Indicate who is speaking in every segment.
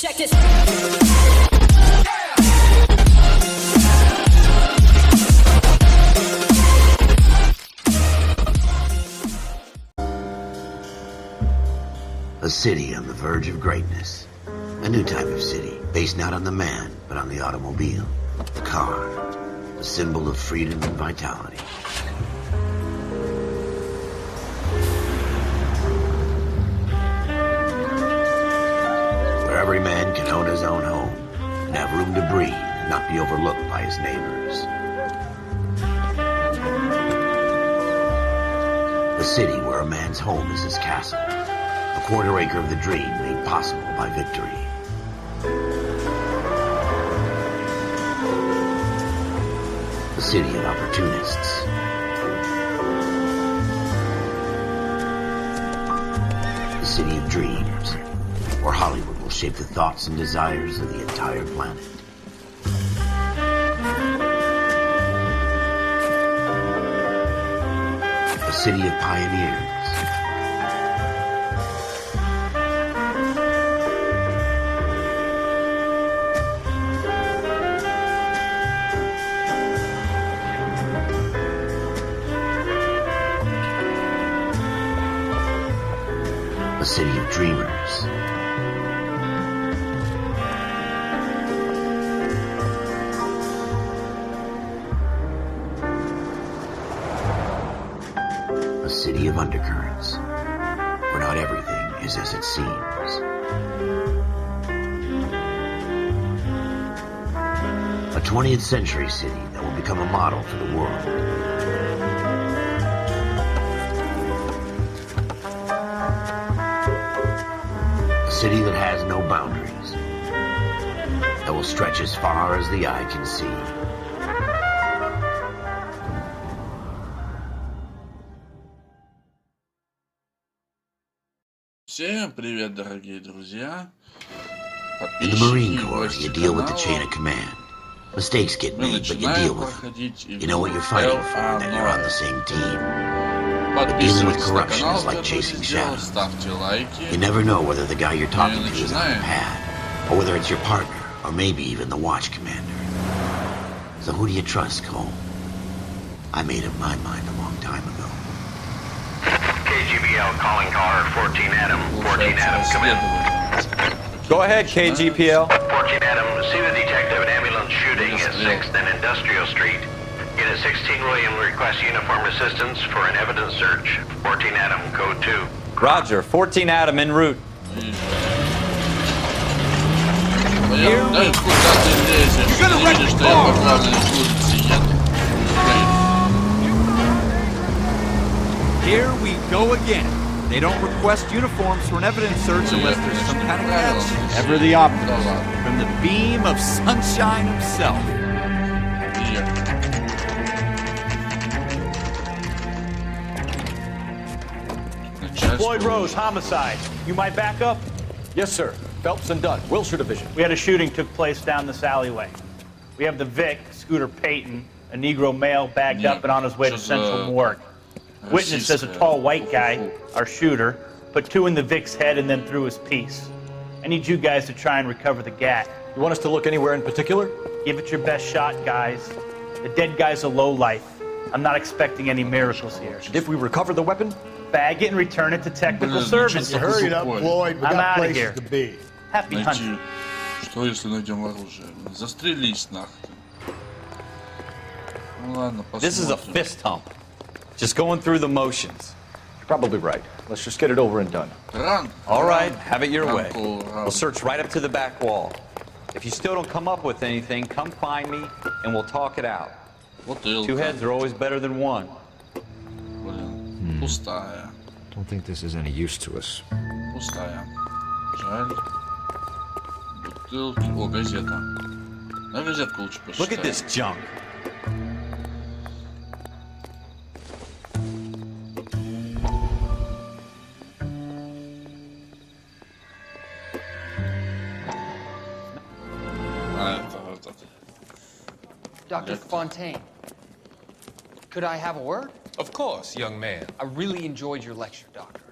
Speaker 1: Check it.
Speaker 2: A city on the verge of greatness. A new type of city, based not on the man, but on the automobile. The car. The symbol of freedom and vitality. Where every man can own his own home and have room to breathe and not be overlooked by his neighbors. A city where a man's home is his castle. A quarter acre of the dream made possible by victory. A city of opportunists. A city of dreams, where Hollywood will shape the thoughts and desires of the entire planet. A city of pioneers. A city of dreamers. A city of undercurrents, where not everything is as it seems. A 20th century city that will become a model for the world. A city that has no boundaries, that will stretch as far as the eye can see.
Speaker 3: Всем привет, дорогие друзья.
Speaker 2: In the Marine Corps, you deal with the chain of command. Mistakes get
Speaker 3: Мы
Speaker 2: made, but you deal
Speaker 3: начинаем
Speaker 2: with them.
Speaker 3: проходить
Speaker 2: You know what you're fighting for, that you're on the same team.
Speaker 3: Подписывайтесь на
Speaker 2: corruption
Speaker 3: канал,
Speaker 2: is like
Speaker 3: кто
Speaker 2: chasing
Speaker 3: это сделал,
Speaker 2: shadows.
Speaker 3: ставьте лайки.
Speaker 2: You never know whether the guy you're talking to is on the
Speaker 3: начинаем.
Speaker 2: pad, or whether it's your partner, or maybe even the watch commander. So who do you trust, Cole? I made up my mind a long time ago.
Speaker 4: KGBL calling caller 14 Adam. 14 Adam, come in.
Speaker 5: Go ahead, KGPL.
Speaker 4: 14 Adam, see the detective, an ambulance shooting at 6th and Industrial Street. Unit 16 William requests uniformed assistance for an evidence search. 14 Adam, code 2.
Speaker 5: Roger, 14 Adam en route.
Speaker 3: Да куда ты лезешь? Ты видишь, что я по правильной улице еду.
Speaker 6: Here we go again. They don't request uniforms for an evidence search unless there's some kind of catch. Ever the optimist. From the beam of sunshine himself.
Speaker 7: Floyd Rose, homicide. You might back up?
Speaker 8: Yes, sir. Phelps and Dunn, Wilshire Division.
Speaker 7: We had a shooting took place down this alleyway. We have the Vic, Scooter Payton, a Negro male bagged up and on his way to Central Morgue. Witness says a tall white guy, our shooter, put two in the Vic's head and then threw his piece. I need you guys to try and recover the gat.
Speaker 8: You want us to look anywhere in particular?
Speaker 7: Give it your best shot, guys. The dead guy's a lowlife. I'm not expecting any miracles here.
Speaker 8: If we recover the weapon?
Speaker 7: Bag it and return it to technical services.
Speaker 3: Hurry it up,
Speaker 9: Floyd. We
Speaker 7: I'm
Speaker 9: got
Speaker 7: outta
Speaker 9: places
Speaker 7: here.
Speaker 9: to be.
Speaker 7: Happy hunting.
Speaker 3: Что если найдем оружие? Застрелись нахрен. Ну ладно, посмотрим.
Speaker 5: This is a fist hump. Just going through the motions.
Speaker 8: You're probably right. Let's just get it over and done.
Speaker 3: Ран.
Speaker 5: All right, have it your
Speaker 3: Ран,
Speaker 5: way.
Speaker 3: ран.
Speaker 5: We'll search right up to the back wall. If you still don't come up with anything, come find me and we'll talk it out.
Speaker 3: Бутылка.
Speaker 5: Two heads are always better than one.
Speaker 3: Блин, пустая.
Speaker 10: Don't think this is any use to us.
Speaker 3: Пустая. Жаль. Бутылки. О, газета. На газетку лучше почитаем.
Speaker 5: Look at this junk.
Speaker 11: Dr. Fontaine, could I have a word?
Speaker 12: Of course, young man.
Speaker 11: I really enjoyed your lecture, Doctor.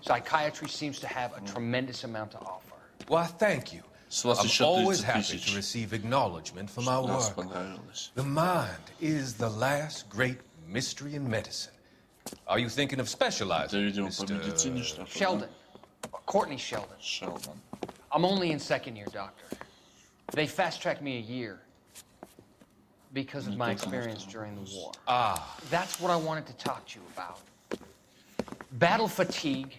Speaker 11: Psychiatry seems to have a tremendous amount to offer.
Speaker 12: Why, thank you.
Speaker 3: С вас
Speaker 1: I'm
Speaker 3: еще
Speaker 1: always
Speaker 3: 30
Speaker 1: happy to
Speaker 3: тысяч.
Speaker 1: receive acknowledgement for my
Speaker 3: Раз
Speaker 1: work.
Speaker 3: понравилось.
Speaker 1: The mind is the last great mystery in medicine. Are you thinking of
Speaker 3: Это,
Speaker 1: specializing,
Speaker 3: видимо, по медицине
Speaker 1: Mr.
Speaker 3: что-то.
Speaker 11: Sheldon. Courtney Sheldon.
Speaker 3: Шелдон.
Speaker 11: I'm only in second year, doctor. They fast-tracked me a year because of my experience during the war. That's what I wanted to talk to you about. Battle fatigue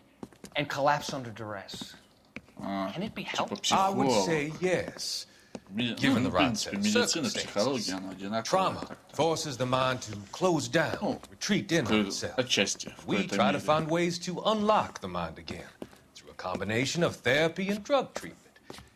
Speaker 11: and collapse under duress. Can it be helped?
Speaker 3: Типа
Speaker 1: I would
Speaker 3: психолог.
Speaker 1: say yes.
Speaker 3: Ну,
Speaker 1: Given the
Speaker 3: в
Speaker 1: right
Speaker 3: принципе,
Speaker 1: set of
Speaker 3: медицина,
Speaker 1: circumstances.
Speaker 3: психология, она одинаковая.
Speaker 1: Trauma
Speaker 3: так-то.
Speaker 1: forces the mind to close down,
Speaker 3: Ну,
Speaker 1: retreat in on itself.
Speaker 3: отчасти, в
Speaker 1: We
Speaker 3: какой-то
Speaker 1: try to
Speaker 3: мере.
Speaker 1: find ways to unlock the mind again through a combination of therapy and drug treatment.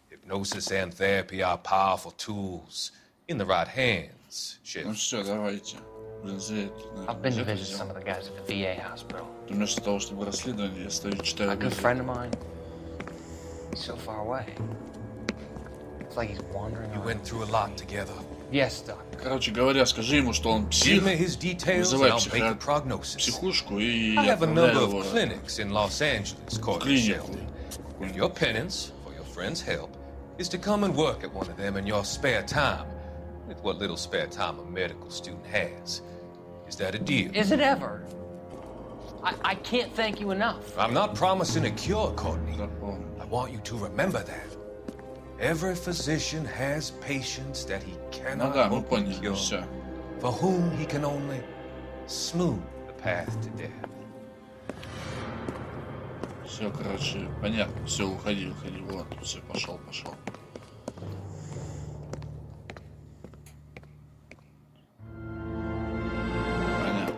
Speaker 1: Hypnosis and therapy are powerful tools in the right hands.
Speaker 3: Ну
Speaker 1: Sheriff.
Speaker 3: все, давайте. Блин, за это,
Speaker 11: I've
Speaker 3: наверное,
Speaker 11: been to
Speaker 3: газету
Speaker 11: visit some
Speaker 3: взял.
Speaker 11: of the guys at the VA hospital.
Speaker 3: Вместо того, чтобы расследование, я стою, читаю
Speaker 11: A good
Speaker 3: газету.
Speaker 11: friend of mine, he's so far away. It's like he's wandering
Speaker 1: You
Speaker 11: around.
Speaker 1: went through a lot together.
Speaker 11: Yes, doctor.
Speaker 3: Короче говоря, скажи ему, что он псих,
Speaker 1: Give me his details and
Speaker 3: вызывай
Speaker 1: I'll make a prognosis.
Speaker 3: психушку и
Speaker 1: I have a
Speaker 3: отправляй
Speaker 1: number
Speaker 3: его
Speaker 1: of clinics in Los Angeles,
Speaker 3: в
Speaker 1: Courtney
Speaker 3: клинику.
Speaker 1: Sheldon. And your penance for your friend's help is to come and work at one of them in your spare time, with what little spare time a medical student has. Is that a deal?
Speaker 11: Is it ever? I can't thank you enough.
Speaker 1: I'm not promising a cure, Courtney.
Speaker 3: Запомни.
Speaker 1: I want you to remember that. Every physician has patients that he
Speaker 3: Ну
Speaker 1: cannot
Speaker 3: да, мы
Speaker 1: hope to
Speaker 3: поняли,
Speaker 1: cure,
Speaker 3: все.
Speaker 1: for whom he can only smooth the path to death.
Speaker 3: Все, короче, понятно. Все, уходи, уходи. Вот, все, пошел, пошел. Понятно.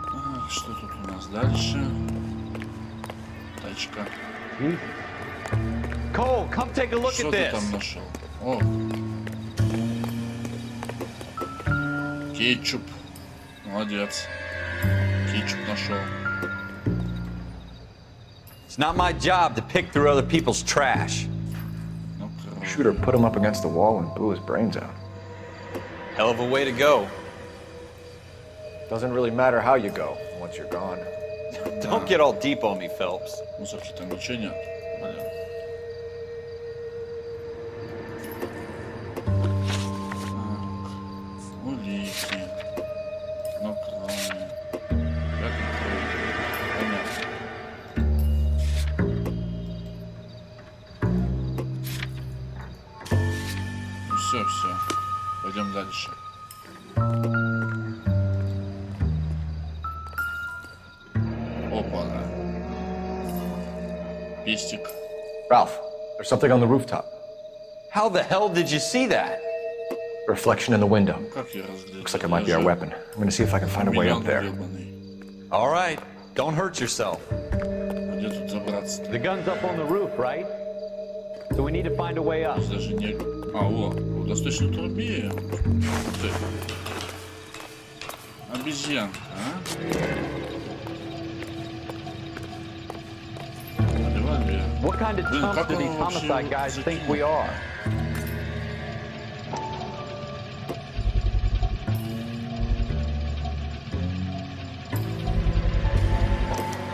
Speaker 3: Так, что тут у нас дальше? Тачка.
Speaker 5: Cole, come take a look
Speaker 3: Что
Speaker 5: at
Speaker 3: ты
Speaker 5: this.
Speaker 3: там нашел? О! Кетчуп. Молодец. Кетчуп нашел.
Speaker 5: It's not my job to pick through other people's trash.
Speaker 3: Ну, короче.
Speaker 8: Shooter put him up against the wall and blew his brains out.
Speaker 5: Hell of a way to go.
Speaker 8: Doesn't really matter how you go once you're gone.
Speaker 5: Don't get all deep on me, Phelps.
Speaker 3: Мусорки там ничего нет. Блин. Так. Улики. Ну, кроме. Как открыть? Понятно. Ну все, все. Пойдем дальше. Опа. Пестик.
Speaker 8: Ralph, there's something on the rooftop.
Speaker 5: How the hell did you see that?
Speaker 8: A reflection in the window.
Speaker 3: Как я разглядел?
Speaker 8: Looks like it might be our weapon. I'm gonna see if I can find a way up there.
Speaker 5: All right, don't hurt yourself.
Speaker 3: Где тут забраться-то?
Speaker 5: The gun's up on the roof, right? So we need to find a way up.
Speaker 3: Здесь даже не... А, о, достаточно трубе. Ух ты. Обезьянка, а? Револьвер.
Speaker 5: What kind of
Speaker 3: Блин,
Speaker 5: chumps
Speaker 3: как
Speaker 5: do
Speaker 3: он
Speaker 5: these
Speaker 3: вообще
Speaker 5: homicide guys think we
Speaker 3: закинул?
Speaker 5: are?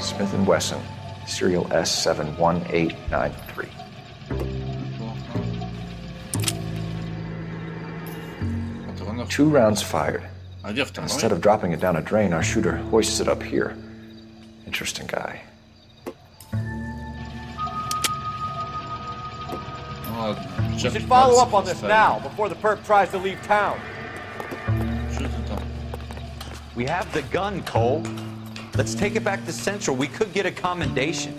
Speaker 8: Smith & Wesson, serial S71893.
Speaker 3: Патронов.
Speaker 8: 2 rounds fired.
Speaker 3: А где второй?
Speaker 8: Instead of dropping it down a drain, our shooter hoists it up here. Interesting guy.
Speaker 3: Ну ладно.
Speaker 6: You should follow up on this now, before the perp tries to leave town.
Speaker 3: Что это там?
Speaker 5: We have the gun, Cole. Let's take it back to Central. We could get a commendation.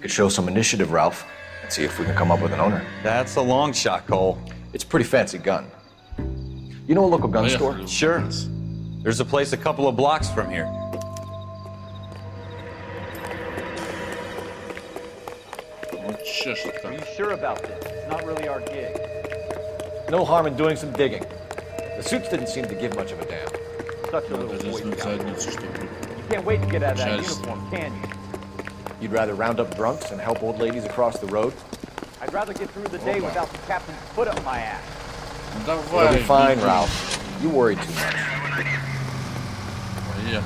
Speaker 8: Could show some initiative, Ralph, and see if we can come up with an owner.
Speaker 5: That's a long shot, Cole.
Speaker 8: It's a pretty fancy gun. You know a local gun store?
Speaker 3: Поехали.
Speaker 5: Sure. There's a place a couple of blocks from here.
Speaker 3: Вот чешет
Speaker 5: Are
Speaker 3: так.
Speaker 5: you sure about this? It's not really our gig.
Speaker 8: No harm in doing some digging. The suits didn't seem to give much of a damn.
Speaker 6: Such a
Speaker 3: Надо
Speaker 6: little boy
Speaker 3: заснуть
Speaker 6: scout.
Speaker 3: задницу, чтобы...
Speaker 6: You can't wait to get out of that
Speaker 3: Часть.
Speaker 6: uniform, can you?
Speaker 8: You'd rather round up drunks and help old ladies across the road?
Speaker 6: I'd rather get through the day
Speaker 3: Опа.
Speaker 6: without the captain's foot up my ass.
Speaker 3: Ну
Speaker 8: You'll
Speaker 3: давай,
Speaker 8: be fine,
Speaker 3: беги.
Speaker 8: Ralph. You worry too much.
Speaker 3: Поехали.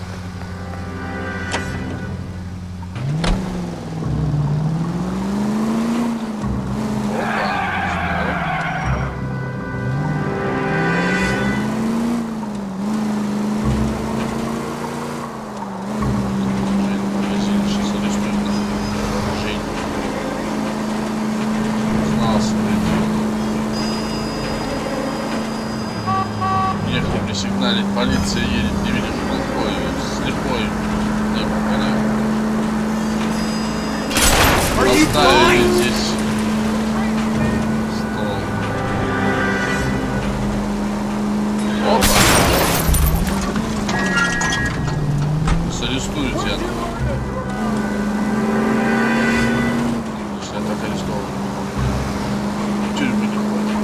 Speaker 3: Погнали, полиция едет, не видишь, глухой, слепой. Не понятно. Поставили здесь стол. Опа! Арестуют тебя. Если я так арестован. В тюрьму не ходит.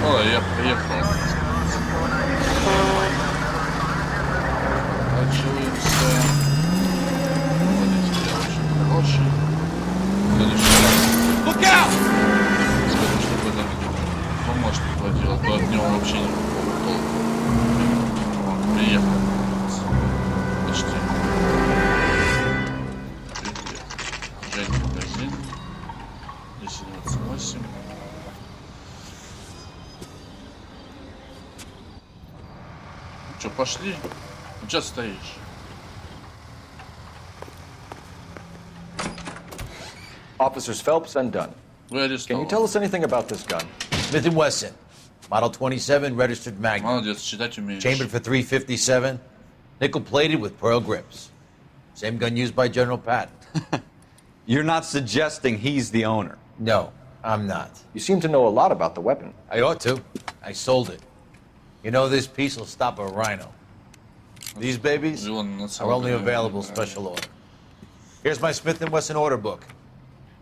Speaker 3: О, я приехал. Очуемся. Водитель очень хороший.
Speaker 6: Look out!
Speaker 3: Скажу, что это помощник водила, то от него вообще никакого толку. Он приехал. Почти. Женя, магазин. 10:28. Ну что, пошли? Ну что стоишь?
Speaker 8: Officers Phelps and Dunn.
Speaker 3: Вы арестованы.
Speaker 8: Can you tell us anything about this gun?
Speaker 9: Smith & Wesson, Model 27, registered Magnum.
Speaker 3: Молодец, читать умеешь.
Speaker 9: Chambered for .357, nickel-plated with pearl grips. Same gun used by General Patton.
Speaker 5: You're not suggesting he's the owner?
Speaker 9: No, I'm not.
Speaker 8: You seem to know a lot about the weapon.
Speaker 9: I ought to. I sold it. You know, this piece will stop a rhino. These babies are only available special order. Here's my Smith & Wesson order book.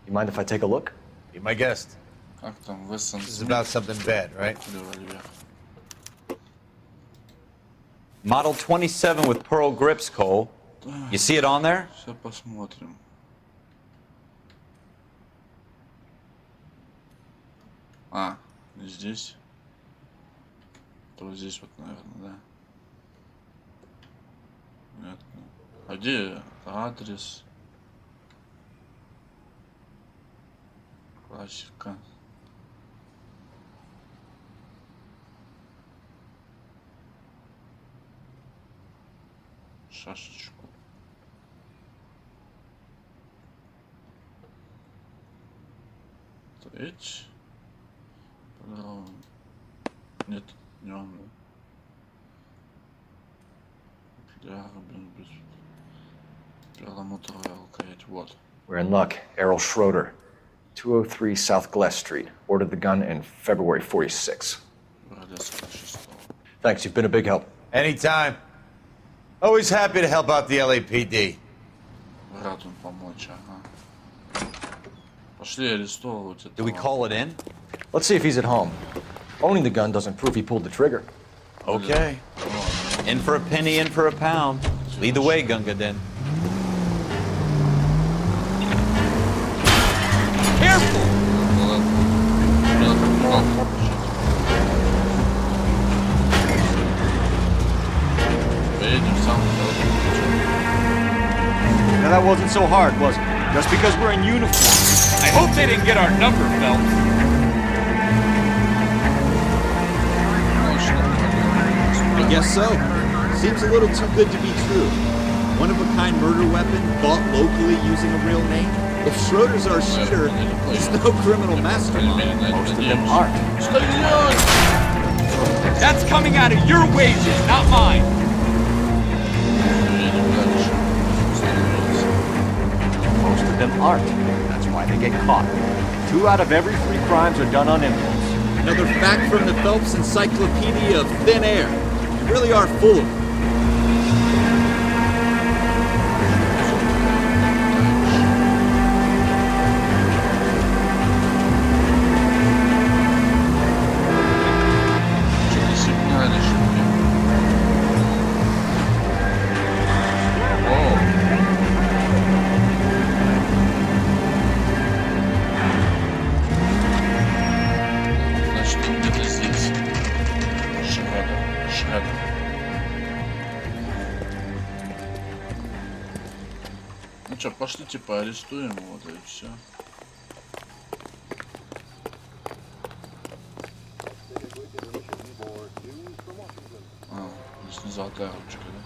Speaker 8: You mind if I take a look?
Speaker 9: Be my guest.
Speaker 3: Как там, Wesson
Speaker 9: This is about something bad, right?
Speaker 5: Model 27 with pearl grips, Cole. You see it on there?
Speaker 3: Сейчас посмотрим. А, не здесь. То вот здесь вот, наверное, да. Понятно. А где адрес? Классика. Шашечку. Треть. Нет, не он. Вот.
Speaker 8: We're in luck. Errol Schroeder, 203 South Glass Street. Ordered the gun in February '46. Thanks, you've been a big help.
Speaker 9: Anytime. Always happy to help out the LAPD.
Speaker 3: Рад он помочь, ага. Пошли арестовывать этого.
Speaker 5: Do we call it in?
Speaker 8: Let's see if he's at home. Owning the gun doesn't prove he pulled the trigger.
Speaker 5: Okay. In for a penny, in for a pound. Lead the way, Gunga Din.
Speaker 6: Careful! Now that wasn't so hard, was it? Just because we're in uniform. I hope they didn't get our number, Phelps. I guess so. Seems a little too good to be true. One-of-a-kind murder weapon bought locally using a real name? If Schroeder's our shooter, he's no criminal mastermind.
Speaker 8: Most of them aren't.
Speaker 6: That's coming out of your wages, not mine.
Speaker 8: Most of them aren't. That's why they get caught. 2 out of every 3 crimes are done on impulse.
Speaker 6: Another fact from the Phelps Encyclopedia of Thin Air. You really are full of it.
Speaker 3: Ну что, пошлите поарестуем его, да и все. А, здесь не золотая ручка, да?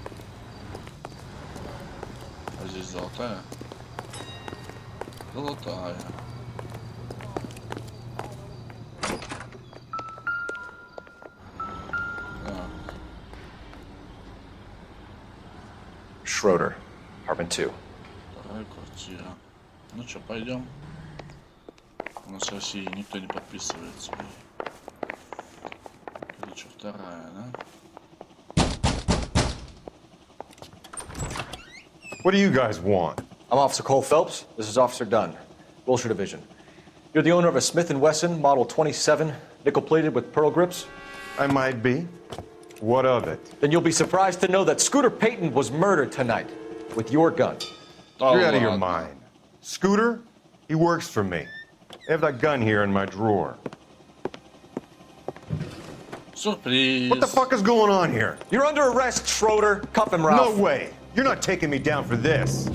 Speaker 3: А здесь здесь золотая. Золотая.
Speaker 8: Schroeder, apartment 2.
Speaker 3: Вторая квартира. Ну что, пойдем. У нас в России никто не подписывается. Это что, вторая, да?
Speaker 12: What do you guys want?
Speaker 8: I'm Officer Cole Phelps. This is Officer Dunn, Wilshire Division. You're the owner of a Smith & Wesson Model 27, nickel-plated with pearl grips?
Speaker 12: I might be. What of it?
Speaker 8: Then you'll be surprised to know that Scooter Payton was murdered tonight with your gun.
Speaker 12: You're out of your mind. Scooter? He works for me. I have that gun here in my drawer.
Speaker 3: Surprise.
Speaker 12: What the fuck is going on here?
Speaker 8: You're under arrest, Schroeder. Cuff him, Ralph.
Speaker 12: No way. You're not taking me down for this.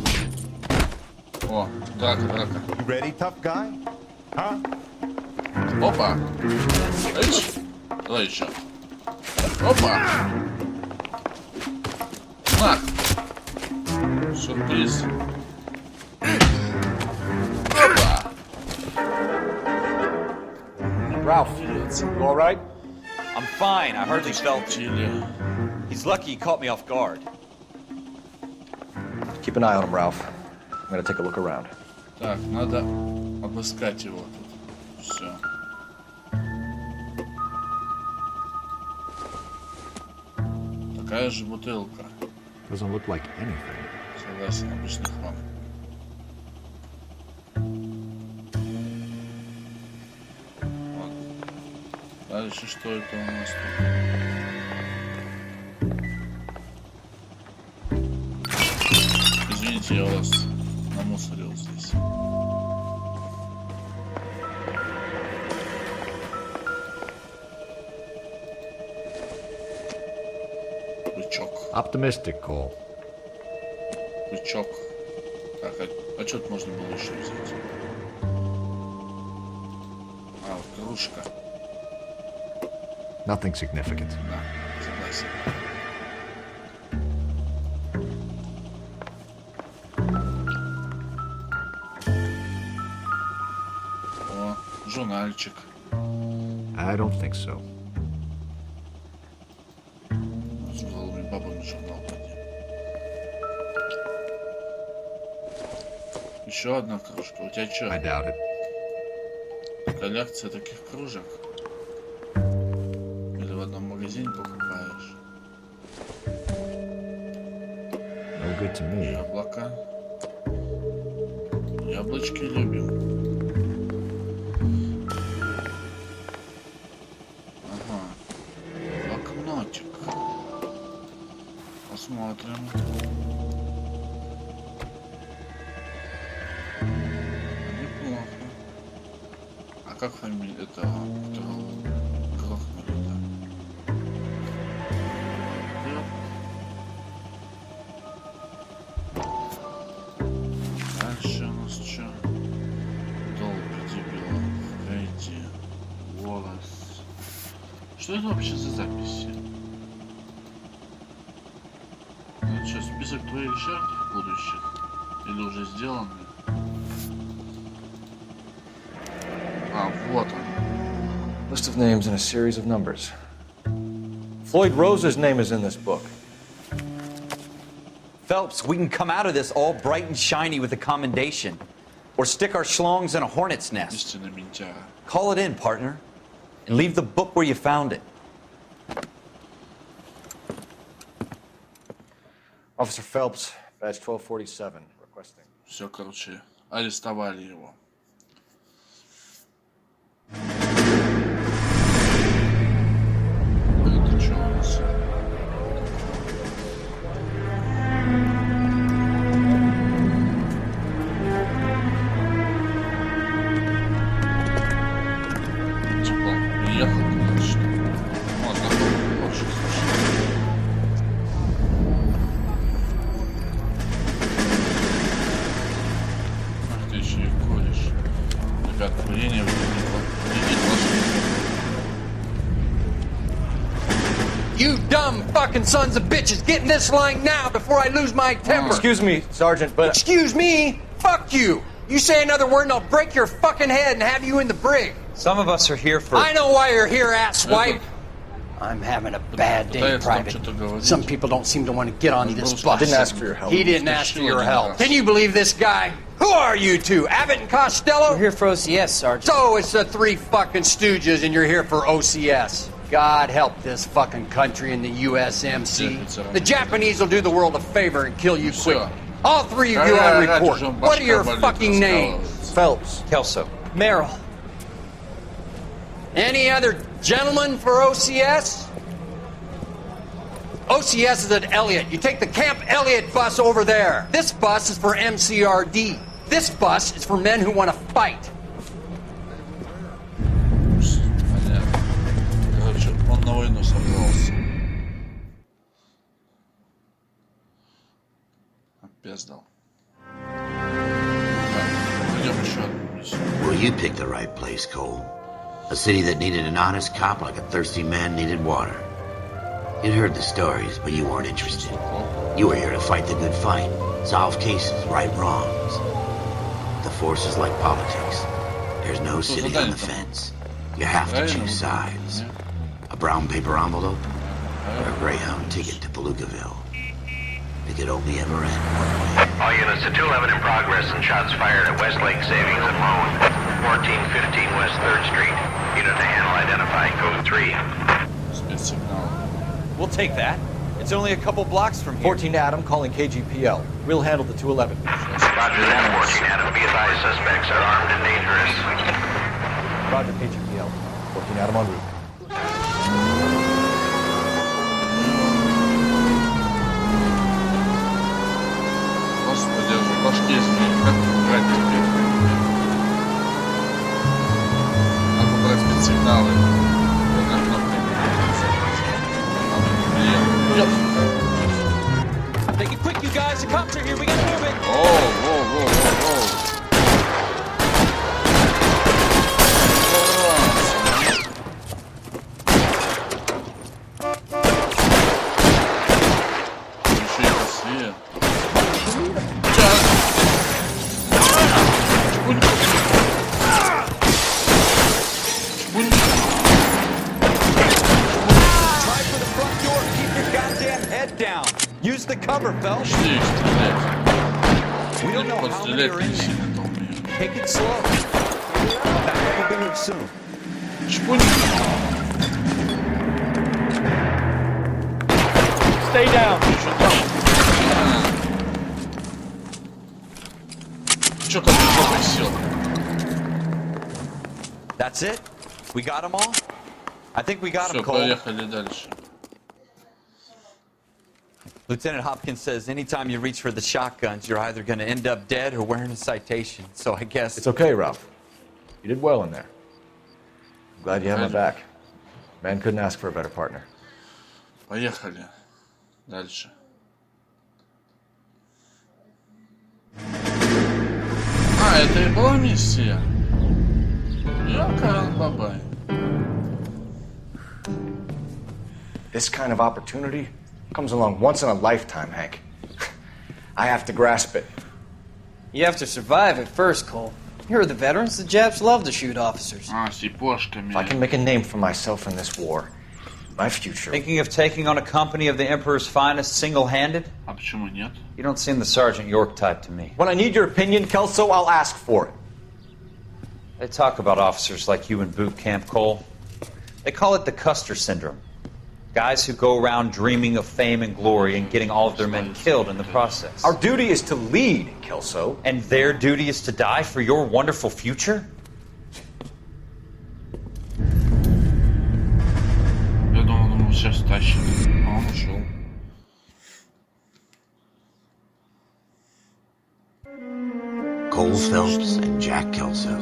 Speaker 3: О, драка.
Speaker 12: You ready, tough guy? Huh?
Speaker 3: Опа. Эйч. Давай еще. Опа. На. Сюрприз. Опа.
Speaker 8: Ralph, you all right?
Speaker 5: I'm fine. I hardly felt it. He's lucky he caught me off guard.
Speaker 8: Keep an eye on him, Ralph. I'm gonna take a look around.
Speaker 3: Так, надо обыскать его тут. Все. Такая же бутылка.
Speaker 10: Doesn't look like anything.
Speaker 3: Согласен, обычный хлам. Вот. Дальше что это у нас тут? Извините, я вас намусорил здесь. Бычок.
Speaker 10: Optimistic, Cole.
Speaker 3: Бычок. Так, а что тут можно было еще взять? А, вот кружка.
Speaker 10: Nothing significant.
Speaker 3: Да, согласен. О, журнальчик.
Speaker 10: I don't think so.
Speaker 3: С голыми бабами журнал подним. Еще одна кружка. У тебя что?
Speaker 10: I doubt it.
Speaker 3: Коллекция таких кружек? Или в одном магазине покупаешь?
Speaker 10: No good to me.
Speaker 3: Яблоко. Яблочки любим. Ага. Блокнотик. Посмотрим. Неплохо. А как фамилия этого, которого грохнули-то? Дальше у нас что? Долго дебила. Эти. Волос. Что это вообще за записи? Это что, список твоих жертв будущих? Или уже сделаны? А, вот он.
Speaker 8: List of names and a series of numbers. Floyd Rose's name is in this book.
Speaker 5: Phelps, we can come out of this all bright and shiny with a commendation. Or stick our schlongs in a hornet's nest.
Speaker 3: Истинный ментяра.
Speaker 5: Call it in, partner. And leave the book where you found it.
Speaker 8: Officer Phelps, badge 1247, requesting.
Speaker 3: Все, короче, арестовали его. Это что у нас? Типа, приехал куда-то, что ли? О, знакомый Порше, слушай. Ах ты еще и колешь. Ребят, курение вредит вашему.
Speaker 13: You dumb fucking sons of bitches, get in this line now before I lose my temper.
Speaker 8: Excuse me, Sergeant, but...
Speaker 13: Excuse me? Fuck you. You say another word and I'll break your fucking head and have you in the brig.
Speaker 5: Some of us are here for...
Speaker 13: I know why you're here, asswipe. I'm having a bad day, Private. Some people don't seem to want to get on this bus.
Speaker 8: I didn't ask for your help.
Speaker 13: He didn't ask for your help. Can you believe this guy? Who are you two? Abbott and Costello?
Speaker 11: We're here for OCS, Sergeant.
Speaker 13: So it's the three fucking stooges and you're here for OCS. God help this fucking country and the USMC. The Japanese will do the world a favor and kill you quick. All three of you on report. What are your fucking names?
Speaker 8: Phelps.
Speaker 5: Kelso.
Speaker 11: Merrill.
Speaker 13: Any other gentlemen for OCS? OCS is at Elliott. You take the Camp Elliott bus over there. This bus is for MCRD. This bus is for men who want to fight.
Speaker 3: Короче, он на войну собрался. Опездал. Пойдем еще одну миссию.
Speaker 2: Well, you picked the right place, Cole. A city that needed an honest cop like a thirsty man needed water. You'd heard the stories, but you weren't interested. You were here to fight the good fight, solve cases, right wrongs. The force is like politics. There's no city on the fence. You have to choose sides. A brown paper envelope or a Greyhound ticket to Palookaville. It could only ever end one way.
Speaker 4: All units to 211 in progress and shots fired at Westlake Savings and Loan, 1415 West 3rd Street. Unit to handle identified, code 3.
Speaker 5: We'll take that. It's only a couple blocks from here.
Speaker 8: 14 Adam calling KGPL. We'll handle the 211.
Speaker 4: Roger that, 14 Adam. Be advised, suspects are armed and dangerous.
Speaker 8: Roger, KGPL. 14 Adam en route.
Speaker 3: Господи, я же башки изменил. Как брать теперь? Надо брать спецсигналы.
Speaker 5: Make it quick, you guys. The cops are here. We gotta move it.
Speaker 3: Oh.
Speaker 5: Use the cover, Phelps. We don't know how many are in there. Take it slow. We'll be here soon. Stay down. That's it? We got them all? I think we got them, Cole.
Speaker 3: Поехали дальше.
Speaker 5: Lieutenant Hopkins says anytime you reach for the shotguns, you're either going to end up dead or wearing a citation. So I guess...
Speaker 8: It's okay, Ralph. You did well in there. I'm glad you have my back. Man couldn't ask for a better partner.
Speaker 3: Поехали. Дальше. А, это и была миссия. Бабай.
Speaker 8: This kind of opportunity comes along once in a lifetime, Hank. I have to grasp it.
Speaker 11: You have to survive it first, Cole. Here are the veterans. The Japs love to shoot officers.
Speaker 8: If I can make a name for myself in this war, my future...
Speaker 5: Thinking of taking on a company of the Emperor's finest single-handed?
Speaker 3: А почему нет?
Speaker 5: You don't seem the Sergeant York type to me.
Speaker 8: When I need your opinion, Kelso, I'll ask for it.
Speaker 5: They talk about officers like you in boot camp, Cole. They call it the Custer syndrome. Guys who go around dreaming of fame and glory and getting all of their men killed in the process.
Speaker 8: Our duty is to lead, Kelso.
Speaker 5: And their duty is to die for your wonderful future?
Speaker 3: Я думал, сейчас тащит. А он ушел.
Speaker 2: Cole Phelps and Jack Kelso.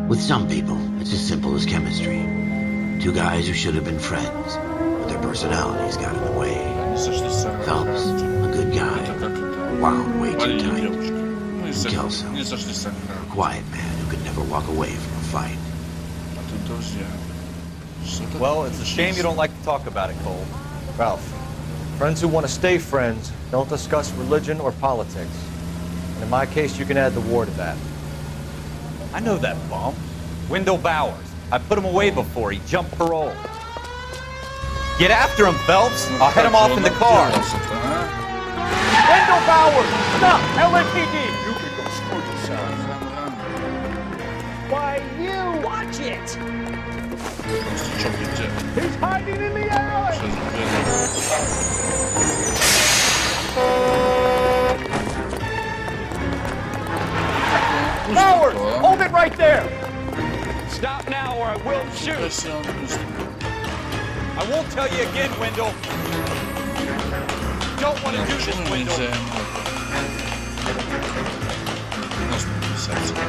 Speaker 2: With some people, it's as simple as chemistry. Two guys who should have been friends. Their personalities got in the way. Phelps, a good guy, wound way too tight. And Kelso, a quiet man who could never walk away from a fight.
Speaker 5: Well, it's a shame you don't like to talk about it, Cole.
Speaker 8: Ralph, friends who want to stay friends don't discuss religion or politics. And in my case, you can add the war to that.
Speaker 5: I know that bum. Wendell Bowers. I put him away before. He jumped parole. Get after him, Phelps. I'll head him off in the car.
Speaker 7: Wendell Bowers! Stop! LAPD!
Speaker 3: You can go screw yourself.
Speaker 7: Why, you! Watch it!
Speaker 3: Что где?
Speaker 7: He's hiding in the alley! Bowers! Hold it right there! Stop now or I will shoot!
Speaker 5: I won't tell you again, Wendell. Don't want to do this, Wendell.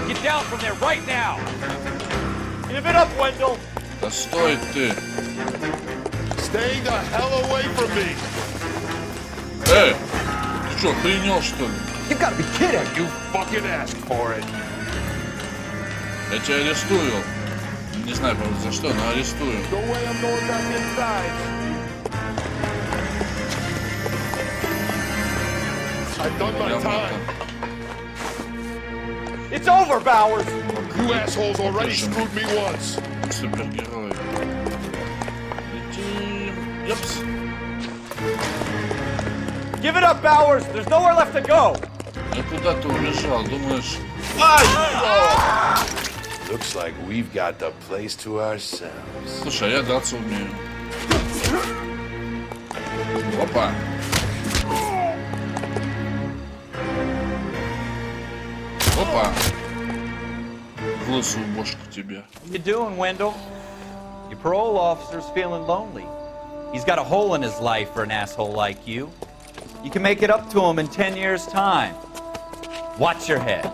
Speaker 5: Get down from there right now.
Speaker 7: Give it up, Wendell!
Speaker 3: Да стой ты!
Speaker 12: Stay the hell away from me!
Speaker 3: Эй! Ты что, охренел, что ли?
Speaker 8: You gotta be kidding!
Speaker 12: You fucking asked for it!
Speaker 3: Я тебя арестую. Не знаю, правда, за что, но арестую.
Speaker 12: Go away, I'm going back inside. I've done my time.
Speaker 7: It's over, Bowers!
Speaker 12: You assholes already screwed me once.
Speaker 3: Супергерой. Летим. Ёпс.
Speaker 7: Give it up, Bowers! There's nowhere left to go!
Speaker 3: Я куда-то убежал, думаешь...
Speaker 12: Looks like we've got the place to ourselves.
Speaker 3: Слушай, я драться умею. Опа. Опа. В лысую бошку тебе.
Speaker 5: What you doing, Wendell? Your parole officer's feeling lonely. He's got a hole in his life for an asshole like you. You can make it up to him in 10 years' time. Watch your head.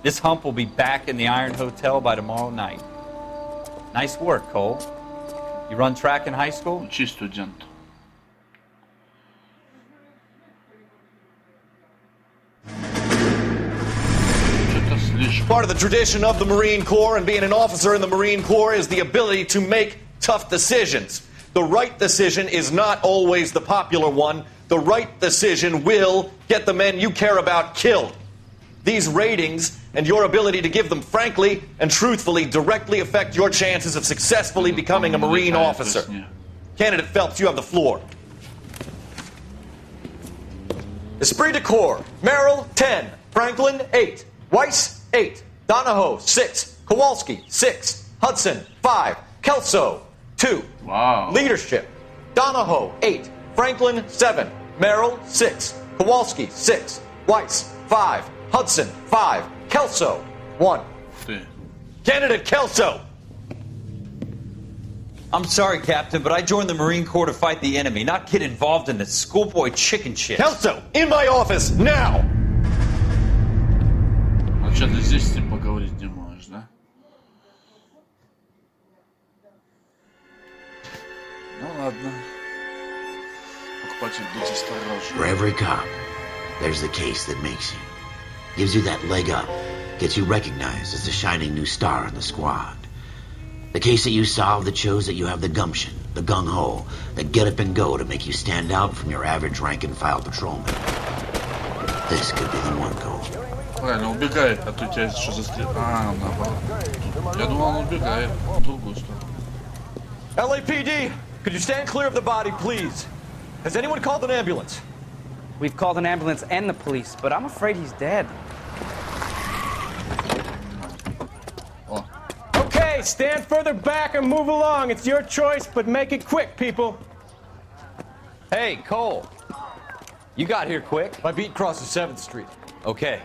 Speaker 5: This hump will be back in the Iron Hotel by tomorrow night. Nice work, Cole. You run track in high school?
Speaker 3: Учи, студент.
Speaker 14: Part of the tradition of the Marine Corps and being an officer in the Marine Corps is the ability to make tough decisions. The right decision is not always the popular one. The right decision will get the men you care about killed. These ratings and your ability to give them frankly and truthfully directly affect your chances of successfully becoming a Marine officer. Candidate Phelps, you have the floor. Esprit de Corps, Merrill, 10. Franklin, 8. Weiss, 8. Donahoe, 6. Kowalski, 6. Hudson, 5. Kelso, 2.
Speaker 3: Wow.
Speaker 14: Leadership, Donahoe, 8. Franklin, 7. Merrill, 6. Kowalski, 6. Weiss, 5. Hudson, 5. Kelso, 1. Candidate Kelso!
Speaker 5: I'm sorry, Captain, but I joined the Marine Corps to fight the enemy, not get involved in this schoolboy chicken shit.
Speaker 14: Kelso, in my office, now!
Speaker 3: А что, ты здесь с ним поговорить не можешь, да? Ну ладно. Покупатель, будь осторожен.
Speaker 2: For every cop, there's the case that makes you. Gives you that leg up. Gets you recognized as the shining new star in the squad. The case that you solve that shows that you have the gumption, the gung-ho, the get up and go to make you stand out from your average rank-and-file patrolman. This could be the one, Cole.
Speaker 3: Правильно, убегает, а то тебя еще застрелил. А, наоборот. Я думал, он убегает в другую сторону.
Speaker 8: LAPD, could you stand clear of the body, please? Has anyone called an ambulance?
Speaker 11: We've called an ambulance and the police, but I'm afraid he's dead.
Speaker 7: Okay, stand further back and move along. It's your choice, but make it quick, people.
Speaker 5: Hey, Cole. You got here quick.
Speaker 8: My beat crosses 7th Street.
Speaker 5: Okay.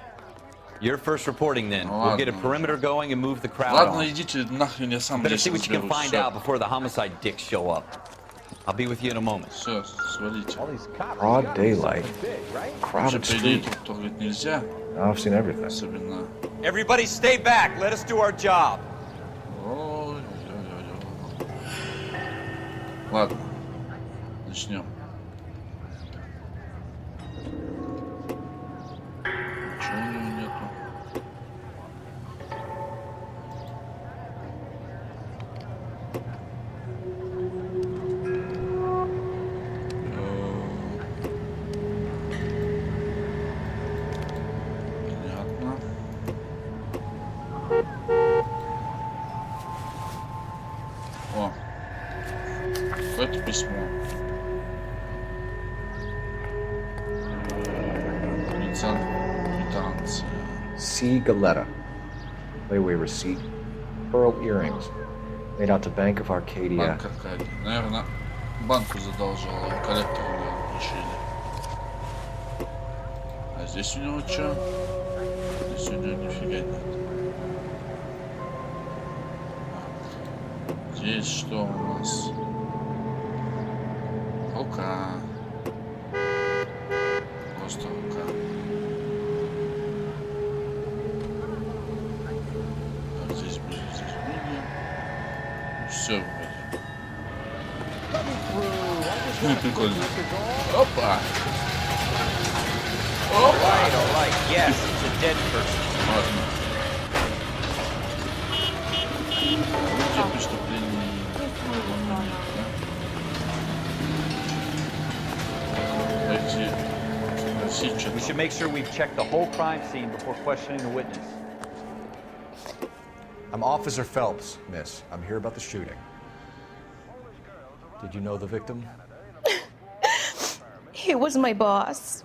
Speaker 5: You're first reporting then. We'll get a perimeter going and move the crowd
Speaker 3: Ладно,
Speaker 5: on.
Speaker 3: идите нахрен, я сам
Speaker 5: Better
Speaker 3: здесь
Speaker 5: see what you can
Speaker 3: разберусь.
Speaker 5: find out before the homicide dicks show up. I'll be with you in a moment.
Speaker 3: Все, свалите.
Speaker 8: Broad daylight. Crowded street.
Speaker 3: Тут трогать нельзя.
Speaker 8: I've seen everything.
Speaker 3: Особенно...
Speaker 5: Everybody stay back. Let us do our job.
Speaker 3: Ой-ой-ой-ой. Ладно, начнем. Ничего у него нету. О, это письмо. Квитанция.
Speaker 8: C. Galetta. Layaway receipt. Pearl earrings. Made out to Bank of Arcadia.
Speaker 3: Банк Аркадия. Наверное, банку задолжал, а коллектору, наверное, решили. А здесь у него что? Здесь у него нифига нет. Здесь что у нас? Рука. Просто рука. Так, здесь будет, здесь книги. Все вроде. Ну, прикольно. Опа! Опа!
Speaker 5: Yes, it's a dead person.
Speaker 3: Ладно. Орудие преступления.
Speaker 5: We should make sure we've checked the whole crime scene before questioning the witness.
Speaker 8: I'm Officer Phelps, miss. I'm here about the shooting. Did you know the victim?
Speaker 15: He was my boss.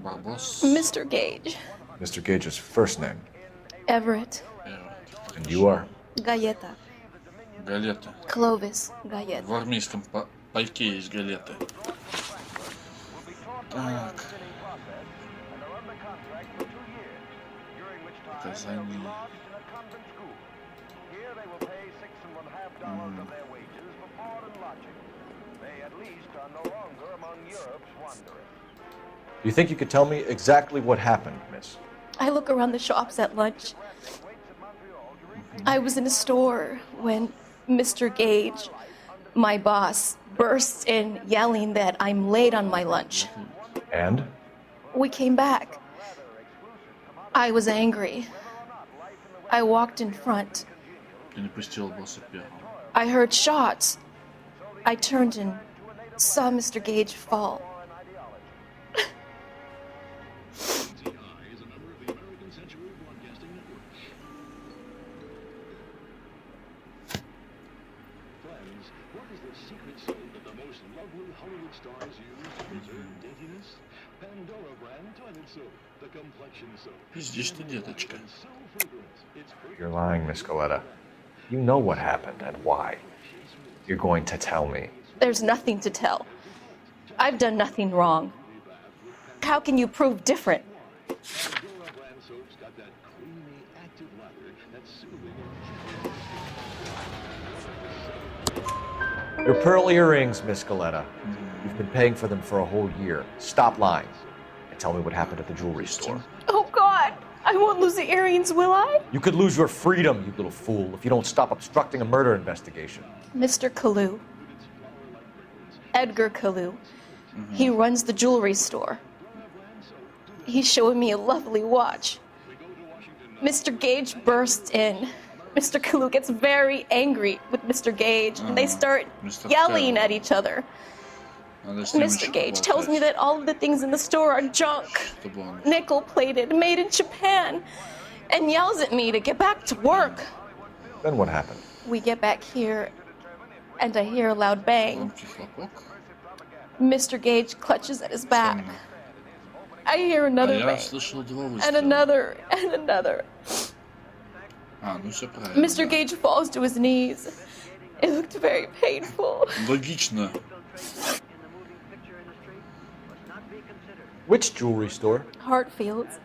Speaker 15: Mr. Gage.
Speaker 8: Mr. Gage's first name.
Speaker 15: Everett.
Speaker 8: And you are?
Speaker 15: Galleta.
Speaker 3: Галета.
Speaker 15: Clovis Galleta.
Speaker 3: В армейском пайке есть галеты. Так. Показания.
Speaker 8: Do you think you could tell me exactly what happened, miss?
Speaker 15: I look around the shops at lunch. I was in a store when Mr. Gage, my boss, bursts in yelling that I'm late on my lunch.
Speaker 8: And?
Speaker 15: We came back. I was angry. I walked in front. I heard shots. I turned and saw Mr. Gage fall.
Speaker 3: Пиздишь ты, деточка.
Speaker 8: You're lying, Miss Galetta. You know what happened and why. You're going to tell me.
Speaker 15: There's nothing to tell. I've done nothing wrong. How can you prove different?
Speaker 8: Your pearl earrings, Miss Galetta. You've been paying for them for a whole year. Stop lying and tell me what happened at the jewelry store.
Speaker 15: Oh, God! I won't lose the earrings, will I?
Speaker 8: You could lose your freedom, you little fool, if you don't stop obstructing a murder investigation.
Speaker 15: Mr. Kalu. Edgar Kalu. He runs the jewelry store. He's showing me a lovely watch. Mr. Gage bursts in. Mr. Kalu gets very angry with Mr. Gage, and they start yelling at each other. Mr. Gage tells me that all of the things in the store are junk, nickel-plated, made in Japan, and yells at me to get back to work.
Speaker 8: Then what happened?
Speaker 15: We get back here, and I hear a loud bang. Mr. Gage clutches at his back. I hear another bang, and another, and another. Mr. Gage falls to his knees. It looked very painful.
Speaker 3: Логично.
Speaker 8: Which jewelry store?
Speaker 15: Hartfield's.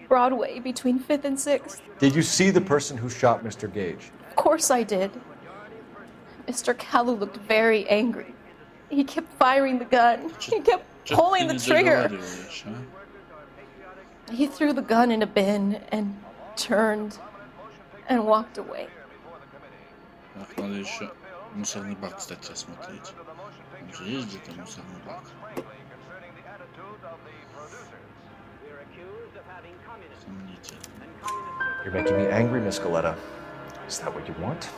Speaker 15: Broadway, between 5th and 6th.
Speaker 8: Did you see the person who shot Mr. Gage?
Speaker 15: Of course I did. Mr. Kalu looked very angry. He kept firing the gun. He kept pulling the trigger. He threw the gun in a bin and turned and walked away.
Speaker 3: Так, надо еще мусорный бак, кстати, осмотреть. Он же есть где-то мусорный бак.
Speaker 8: You're making me angry, Miss Galetta. Is that what you want?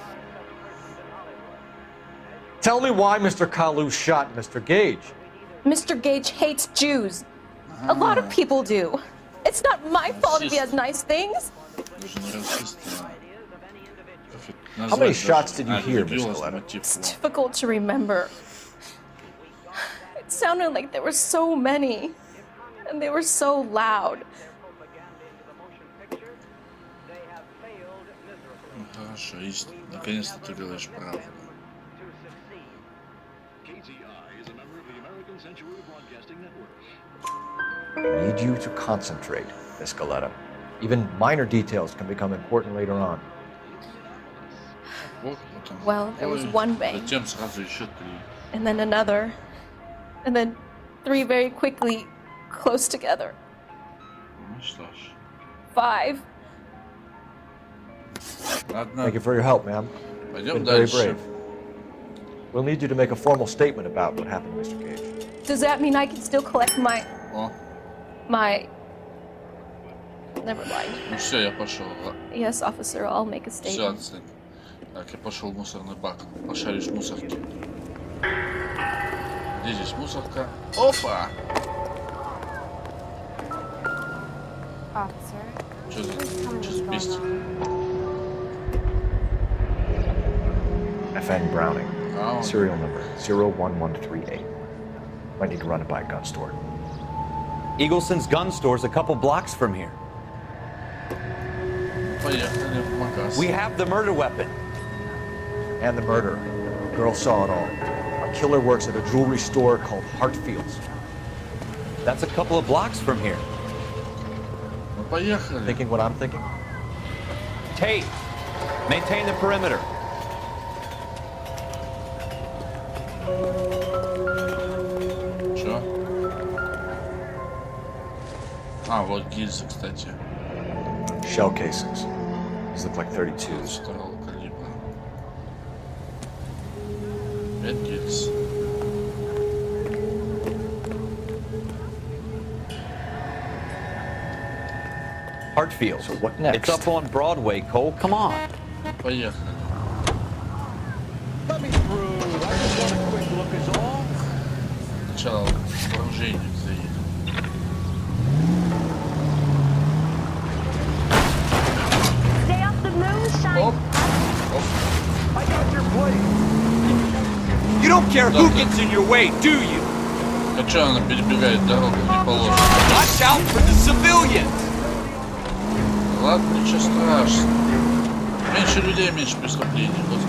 Speaker 8: Tell me why Mr. Kalu shot Mr. Gage.
Speaker 15: Mr. Gage hates Jews. A lot of people do. It's not my fault if he has nice things.
Speaker 8: How many shots did you hear, Miss Coletta?
Speaker 15: It's difficult to remember. It sounded like there were so many, and they were so loud.
Speaker 3: Хорошо, наконец-то ты говоришь правду.
Speaker 8: I need you to concentrate, Miss Coletta. Even minor details can become important later on.
Speaker 15: Well, there was one bang,
Speaker 3: Затем сразу еще 3.
Speaker 15: and then another, and then 3 very quickly, close together.
Speaker 3: Ну что ж.
Speaker 15: 5.
Speaker 3: Ладно.
Speaker 8: Thank you for your help, ma'am.
Speaker 3: Пойдем
Speaker 8: Been very
Speaker 3: дальше.
Speaker 8: brave. We'll need you to make a formal statement about what happened, Mr. Gage.
Speaker 15: Does that mean I can still collect my...
Speaker 3: О,
Speaker 15: Never mind.
Speaker 3: ну все, я пошел.
Speaker 15: Yes, officer, I'll make a
Speaker 3: Все,
Speaker 15: statement.
Speaker 3: отстань. Так, я пошел в мусорный бак. Пошаришь в мусорке. Где здесь мусорка? Опа! Что за бестия?
Speaker 8: FN Browning. Serial number 01138. Might need to run it by a gun store.
Speaker 5: Eagleson's gun store's a couple blocks from here.
Speaker 3: Поехали в магаз.
Speaker 5: We have the murder weapon.
Speaker 8: And the murderer. The girl saw it all. Our killer works at a jewelry store called Hartfield's.
Speaker 5: That's a couple of blocks from here.
Speaker 3: Ну поехали.
Speaker 8: Thinking what I'm thinking?
Speaker 5: Tate, maintain the perimeter.
Speaker 3: Чё? А, вот гильзы, кстати.
Speaker 8: Shell casings. These look like 32s.
Speaker 3: Второго калибра. 5 гильз.
Speaker 5: Hartfield.
Speaker 8: So what next?
Speaker 5: It's up on Broadway, Cole. Come on.
Speaker 3: Поехали. Сначала вооружение заедем.
Speaker 16: Stay off the moonshine.
Speaker 3: Оп. Оп.
Speaker 16: I got your place.
Speaker 7: You don't care who gets in your way, do you?
Speaker 3: А чё она перебегает дорогу, не положено?
Speaker 7: Watch out for the civilians.
Speaker 3: Ладно, ничего страшного. Меньше людей, меньше преступлений, господи.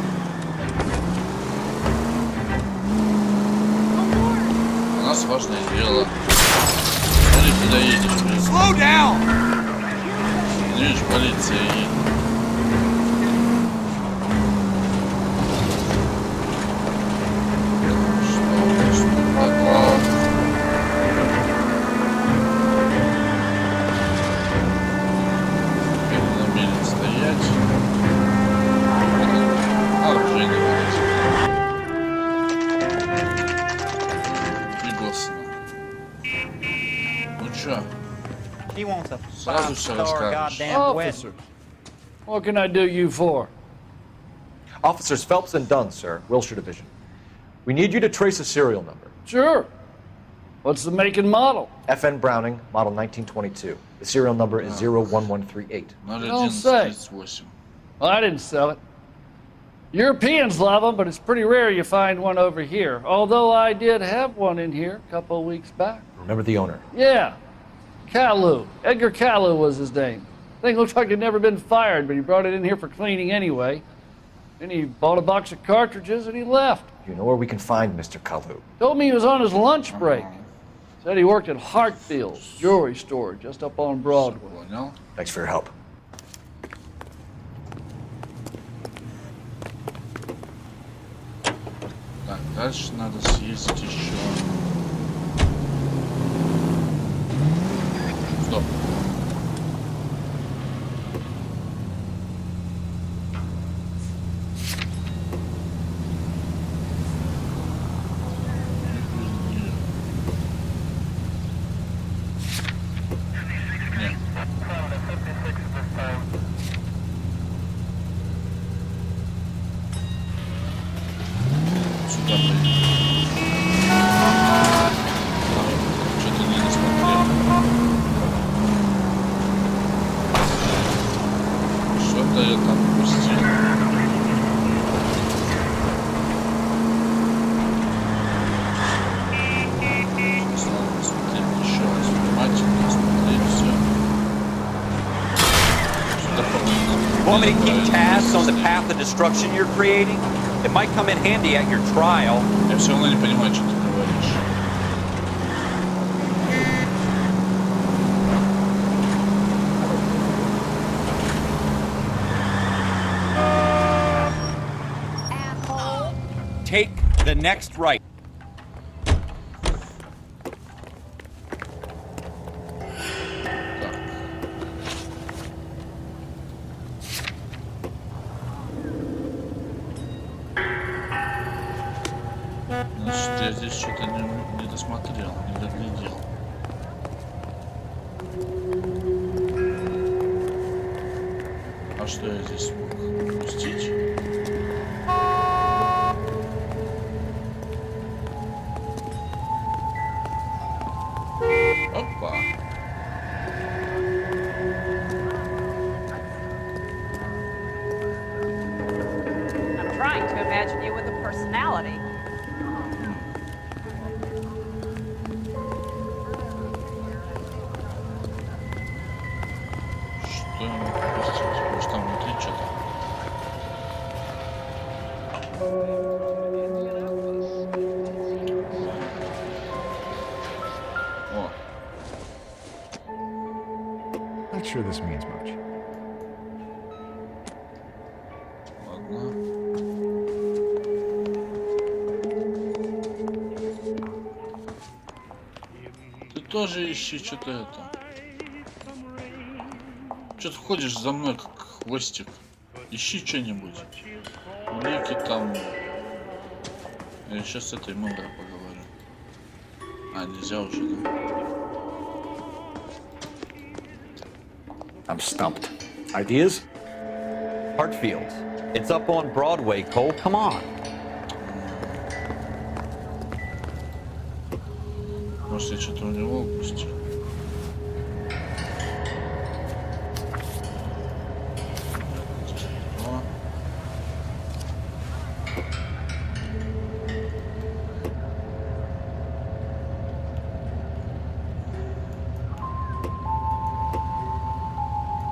Speaker 3: У нас важное дело. Смотри, куда едешь, блин.
Speaker 7: Slow down.
Speaker 3: Видишь, полиция едет.
Speaker 7: He wants a
Speaker 3: Сразу все
Speaker 7: five-star
Speaker 3: расскажешь.
Speaker 7: goddamn wedding.
Speaker 17: What can I do you for?
Speaker 8: Officers Phelps and Dunn, sir, Wilshire Division. We need you to trace a serial number.
Speaker 17: Sure. What's the make and model?
Speaker 8: FN Browning, model 1922. The serial number is 01138.
Speaker 17: Don't say. Well, I didn't sell it. Europeans love them, but it's pretty rare you find one over here. Although I did have one in here a couple of weeks back.
Speaker 8: Remember the owner?
Speaker 17: Yeah. Kalu. Edgar Kalu was his name. Thing looks like he'd never been fired, but he brought it in here for cleaning anyway. Then he bought a box of cartridges and he left.
Speaker 8: You know where we can find Mr. Kalu?
Speaker 17: Told me he was on his lunch break. Said he worked at Hartfield's jewelry store just up on Broadway.
Speaker 8: Thanks for your help.
Speaker 3: Так, дальше надо съездить еще. Стоп. Сюда что-то не досмотрел.
Speaker 5: focus on the path of destruction you're creating, it might come in handy at your trial.
Speaker 3: Я все равно не понимаю, что ты говоришь.
Speaker 5: Take the next right.
Speaker 3: Значит, я здесь что-то не досмотрел, не доглядел. А что я здесь смог упустить? Опа.
Speaker 18: I'm trying to imagine you with a personality.
Speaker 3: Что ему упустить? Может, там внутри что-то? О.
Speaker 10: Not sure this means much.
Speaker 3: Ладно. Ты тоже ищи что-то это. Что ты ходишь за мной, как хвостик? Ищи что-нибудь. Улики там. Я сейчас с этой мудрой поговорю. А, нельзя уже, да?
Speaker 5: I'm stumped. Ideas? Hartfield. It's up on Broadway, Cole. Come on.
Speaker 3: Может, я что-то у него упустил?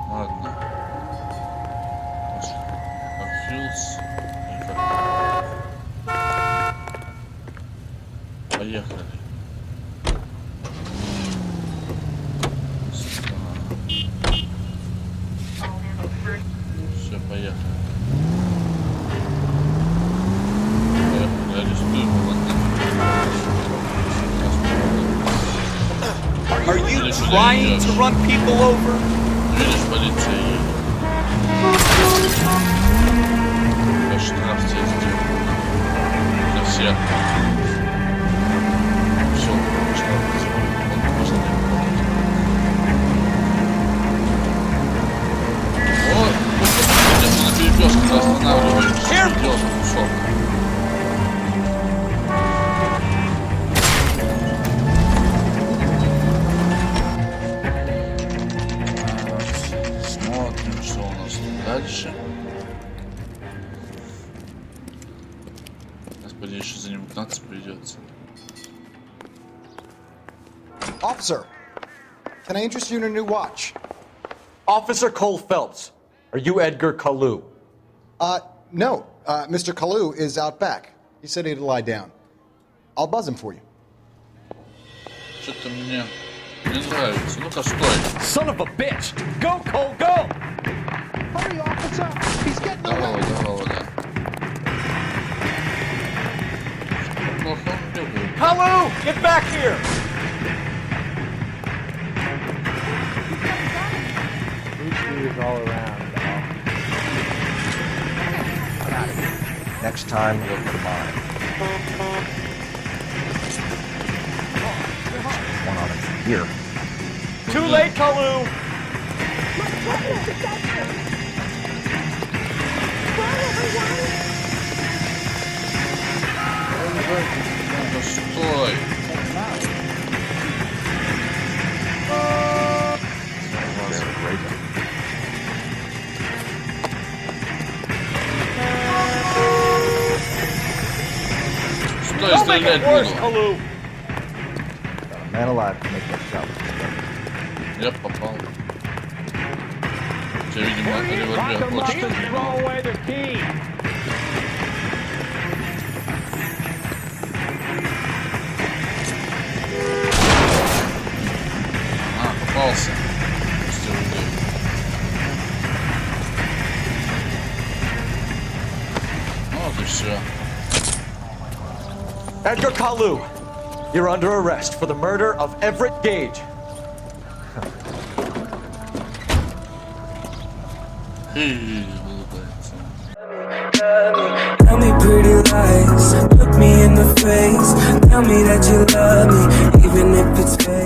Speaker 3: Ладно. Фелпс. Поехали. Все, поехали. Поехали, арестуем его.
Speaker 5: Are you trying to run people over?
Speaker 3: Видишь, полиция едет. Я штраф тебе сделал. Для всех. Все, штраф сделал. Он просто не выходит. Вот. Если на перекрестке останавливаешься, идешь кусок. Смотрим, что у нас тут дальше. Господи, еще за ним гнаться придется.
Speaker 19: Officer, can I interest you in a new watch?
Speaker 8: Officer Cole Phelps, are you Edgar Kalu?
Speaker 19: No. Mr. Kalu is out back. He said he'd lie down. I'll buzz him for you.
Speaker 3: Что-то мне не нравится. Ну-ка, стой.
Speaker 5: Son of a bitch! Go, Cole, go!
Speaker 19: Hurry, officer! He's getting
Speaker 3: Давай, давай, да. Плохо он бегает.
Speaker 5: Kalu, get back here!
Speaker 20: All around.
Speaker 10: Next time, look for mine. One on it from here.
Speaker 5: Too late, Kalu!
Speaker 3: Да стой! Стой, стрелять буду.
Speaker 10: Man alive to make that shot.
Speaker 3: Я попал. Тебя, видимо, револьвер очень. Попался. Вот и все.
Speaker 8: Edgar Kalu, you're under arrest for the murder of Everett Gage.
Speaker 21: Tell me pretty lies, look me in the face. Tell me that you love me, even if it's fake.